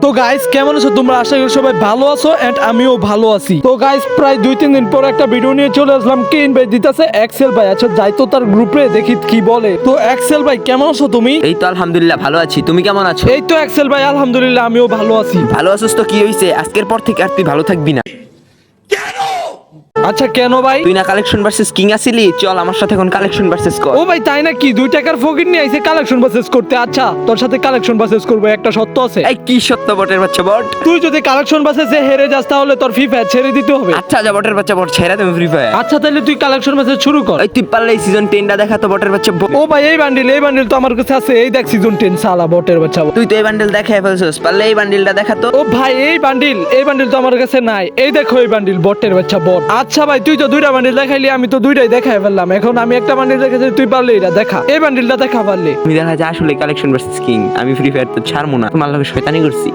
তো গাইস কেমন আছো তোমরা? আশা করি সবাই ভালো আছো এন্ড আমিও ভালো আছি। তো গাইস প্রায় 2-3 দিন পর একটা ভিডিও নিয়ে চলে আসলাম। কে ইনভাইট দিতেছে? এক্সেল ভাই। আচ্ছা যাই তো তার গ্রুপে দেখি কি বলে। তো এক্সেল ভাই কেমন আছো তুমি? এই তো আলহামদুলিল্লাহ ভালো আছি। তুমি কেমন আছো? এই তো এক্সেল ভাই আলহামদুলিল্লাহ আমিও ভালো আছি। ভালো আছিস তো কি হইছে? আজকের পর থেকে আর তুই ভালো থাকবি না। আচ্ছা কেন ভাই? তুই না কালেকশন ভার্সেস কিং আছিলি, চল আমার সাথে এখন কালেকশন ভার্সেস কর। ও ভাই তাই নাকি? 2 টাকার ফকির নিয়ে আইছে কালেকশন ভার্সেস করতে। আচ্ছা তোর সাথে কালেকশন ভার্সেস করবো, একটা সত্য আছে। এই কি সত্য বটের বাচ্চা বট? তুই যদি কালেকশন ভার্সেসে হেরে যাস তাহলে তোর ফ্রি ফায়ার ছেড়ে দিতে হবে। আচ্ছা যা বটের বাচ্চা বট, ছেড়ে দেব ফ্রি ফায়ার। আচ্ছা তাহলে তুই কালেকশন ভার্সেস শুরু কর। এই তুই পারলে এই সিজন 10টা দেখা তো বটের বাচ্চা ও ভাই এই বান্ডিল তো আমার কাছে আছে। এই দেখ সিজন 10 সালা বটের বাচ্চা। তুই তো এই বান্ডেল দেখাই ফেলছিস, পারলে এই বান্ডেলটা দেখা তো। ও ভাই এই বান্ডিল তো আমার কাছে নাই। এই দেখো এই বান্ডিল বটের বাচ্চা বট। আচ্ছা ভাই তুই তো 2টা বান্ডিল দেখাইলি, আমি তো 2টাই দেখাই ফেললাম। এখন আমি একটা বান্ডিল দেখাচ্ছি, তুই পারলে এটা দেখা। এই বান্ডিলটা দেখা পারলে তুমি দেখা যায় আসলে কালেকশন ভার্সেস কিং। আমি ফ্রি ফায়ার তো ছাড়বো না, তোমার লগে শয়তানি করছি।